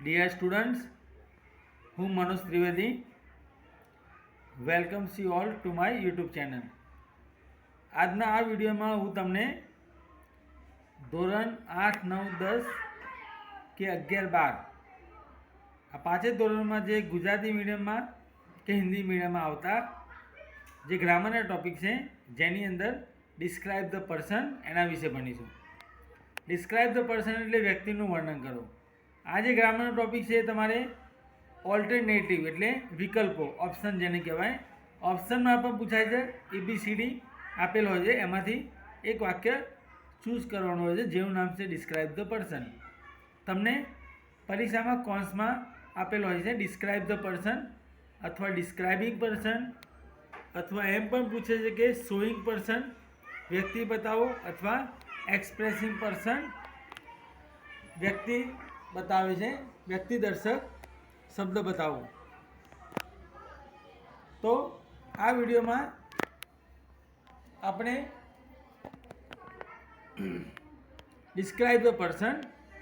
Dear students, હું Manoj Trivedi welcomes you all to my YouTube channel. આજના આ વિડીયોમાં હું તમને ધોરણ 8, 9, 10 કે 11, 12 આ પાંચેય ધોરણમાં જે ગુજરાતી મીડિયમમાં કે હિન્દી મીડિયમમાં આવતા જે ગ્રામરના ટૉપિક છે જેની અંદર ડિસ્ક્રાઇબ ધ પર્સન એના વિશે ભણીશું. ડિસ્ક્રાઇબ ધ પર્સન એટલે વ્યક્તિનું વર્ણન કરો. આ જે ગ્રામરનો ટૉપિક છે તમારે ઓલ્ટરનેટિવ એટલે વિકલ્પો, ઓપ્શન જેને કહેવાય, ઓપ્શનમાં પણ પૂછાય છે. ABCD આપેલ હોય છે, એમાંથી એક વાક્ય ચૂઝ કરવાનું હોય છે જેનું નામ છે ડિસ્ક્રાઇબ ધ પર્સન. તમને પરીક્ષામાં કોન્સમાં આપેલ હોય છે ડિસ્ક્રાઇબ ધ પર્સન અથવા ડિસ્ક્રાઇબિંગ પર્સન, અથવા એમ પણ પૂછે છે કે શોઈંગ પર્સન વ્યક્તિ બતાવો, અથવા એક્સપ્રેસિંગ પર્સન વ્યક્તિ બતાવે છે, વ્યક્તિ દર્શક શબ્દ બતાવો. તો આ વિડીયોમાં આપણે ડિસ્ક્રાઇબ ધ પર્સન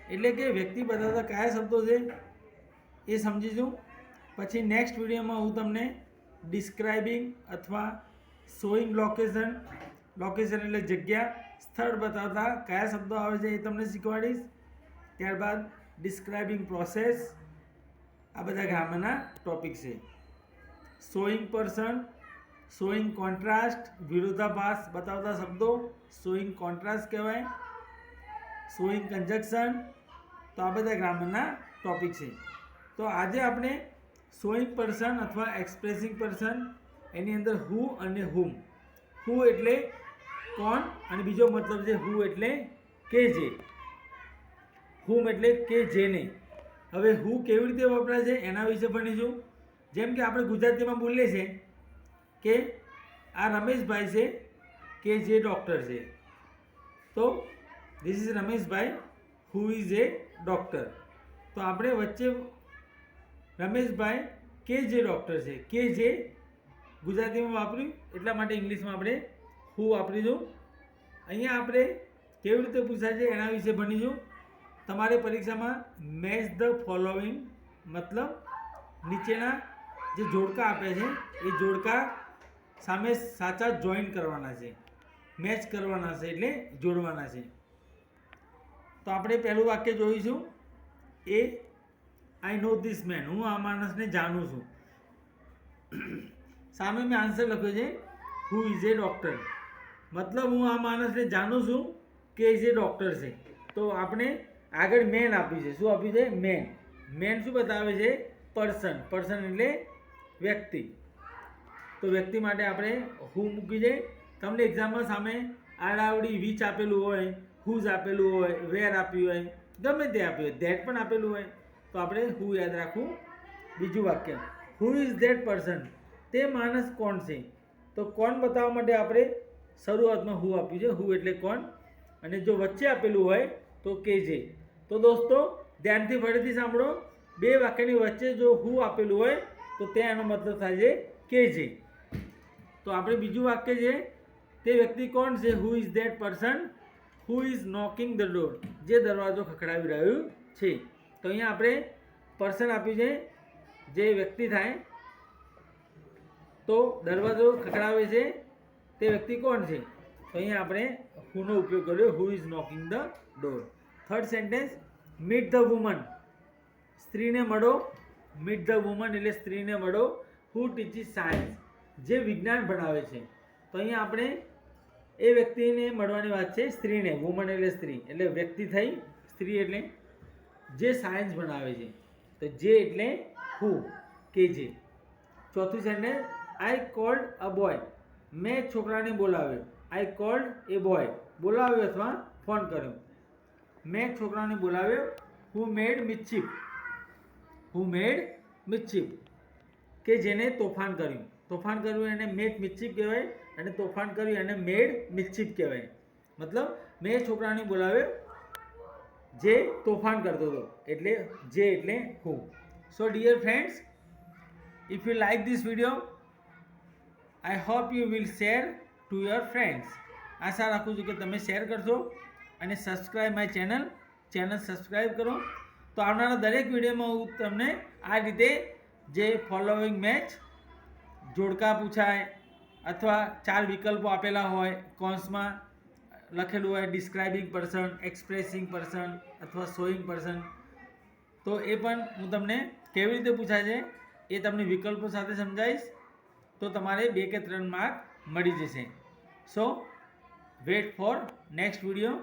એટલે કે વ્યક્તિ બતાવતા કયા શબ્દો છે એ સમજીશું. પછી નેક્સ્ટ વિડીયોમાં હું તમને ડિસ્ક્રાઇબિંગ અથવા શોઈંગ લોકેશન એટલે જગ્યા, સ્થળ બતાવતા કયા શબ્દો આવે છે એ તમને શીખવાડીશ. ત્યારબાદ ડિસ્ક્રાઇબિંગ પ્રોસેસ, આ બધા ગ્રામરના ટોપિક છે. શોઈંગ પર્સન, શોઈંગ કોન્ટ્રાસ્ટ વિરોધાભાસ બતાવતા શબ્દો શોઈંગ કોન્ટ્રાસ્ટ કહેવાય. શોઈંગ કન્જક્શન, તો આ બધા ગ્રામરના ટોપિક છે. તો આજે આપણે શોઈંગ પર્સન અથવા એક્સપ્રેસિંગ પર્સન એની અંદર હુ અને હુમ. હુ એટલે કોણ અને બીજો મતલબ છે હુ એટલે કે જે. હુમ એટલે કે જેને. હવે હુ કેવી રીતે વપરાય છે એના વિશે ભણીશું. જેમ કે આપણે ગુજરાતીમાં બોલીએ છીએ કે આ રમેશભાઈ છે કે જે ડૉક્ટર છે. તો this is Rameshbhai who is A doctor. તો આપણે વચ્ચે રમેશભાઈ કે જે ડૉક્ટર છે, કે જે ગુજરાતીમાં વાપર્યું એટલા માટે ઇંગ્લિશમાં આપણે હુ વાપરીશું. અહીંયા આપણે કેવી રીતે પૂછાય છે એના વિશે ભણીશું. તમારે પરીક્ષામાં મેચ ધ ફોલોઈંગ મતલબ નીચેના જે જોડકા આપ્યા છે એ જોડકા સામે સાચા જોઈન કરવાના છે, મેચ કરવાના છે એટલે જોડવાના છે. તો આપણે પહેલું વાક્ય જોઈશું. આઈ નો ધીસ મેન, હું આ માણસને જાણું છું. સામે મેં આન્સર લખ્યો છે હુ ઇઝ એ ડૉક્ટર, મતલબ હું આ માણસને જાણું છું કે એ ડૉક્ટર છે. તો આપણે આગળ મેન આપ્યું છે. શું આપ્યું છે? મેન. મેન શું બતાવે છે? પર્સન. પર્સન એટલે વ્યક્તિ. તો વ્યક્તિ માટે આપણે હુ મૂકી છે. તમને એક્ઝામમાં સામે આડાવડી વિચ આપેલું હોય, હુઝ આપેલું હોય, વેર આપ્યું હોય, ગમે તે આપ્યું હોય, ધેટ પણ આપેલું હોય, તો આપણે હુ યાદ રાખવું. બીજું વાક્ય હુ ઇઝ ધેટ પર્સન, તે માણસ કોણ છે. તો કોણ બતાવવા માટે આપણે શરૂઆતમાં હુ આપ્યું છે. હુ એટલે કોણ, અને જો વચ્ચે આપેલું હોય તો કે જે. તો દોસ્તો ધ્યાનથી ફરીથી સાંભળો. બે વાક્યની વચ્ચે જો હુ આપેલું હોય તો ત્યાં એનો મતલબ થાય છે કે જે. તો આપણે બીજું વાક્ય છે તે વ્યક્તિ કોણ છે? Who is that person who is knocking the door, જે દરવાજો ખખડાવી રહ્યું છે. તો અહીંયા આપણે પર્સન આપ્યું છે જે વ્યક્તિ થાય. તો દરવાજો ખખડાવે છે તે વ્યક્તિ કોણ છે? તો અહીંયા આપણે હુનો ઉપયોગ કર્યો, who is knocking the door. Third sentence meet the woman, સ્ત્રીને મળો. મીટ ધ વુમન એટલે સ્ત્રીને મળો. હુ ટીચિસ સાયન્સ, જે વિજ્ઞાન ભણાવે છે. તો અહીંયા આપણે એ વ્યક્તિને મળવાની વાત છે, સ્ત્રીને. વુમન એટલે સ્ત્રી, એટલે વ્યક્તિ થઈ, સ્ત્રી એટલે જે સાયન્સ ભણાવે છે. તો જે એટલે હુ, કે જે. ચોથું sentence I cold a boy, મેં છોકરાને બોલાવ્યો. આઈ કોલ્ડ એ બોય, બોલાવ્યો અથવા ફોન કર્યો. મેં છોકરાને બોલાવ્યો. હુ મેડ મિસ્ચીફ, હુ મેડ મિસ્ચીફ, કે જેને તોફાન કર્યું. તોફાન કર્યું એને મેડ મિસ્ચીફ કહેવાય, અને તોફાન કર્યું એને મેડ મિસ્ચીફ કહેવાય. મતલબ મેં છોકરાને બોલાવ્યો જે તોફાન કરતો હતો, એટલે જે એટલે હુ. So dear friends, if you like this video, I hope you will share to your friends. આશા રાખું છું કે તમે શેર કરશો અને સબસ્ક્રાઈબ માય ચેનલ સબસ્ક્રાઈબ કરો તો આવનારા દરેક વિડીયોમાં હું તમને આ રીતે જે ફોલોઈંગ મેચ જોડકા પૂછાય અથવા 4 વિકલ્પો આપેલા હોય, કૌંસમાં લખેલું હોય ડિસ્ક્રાઇબિંગ પર્સન, એક્સપ્રેસિંગ પર્સન અથવા શોઈંગ પર્સન, તો એ પણ હું તમને કેવી રીતે પૂછાય છે એ તમને વિકલ્પો સાથે સમજાવીશ. તો તમારે 2 કે 3 માર્ક મળી જશે. સો વેટ ફોર નેક્સ્ટ વિડીયો.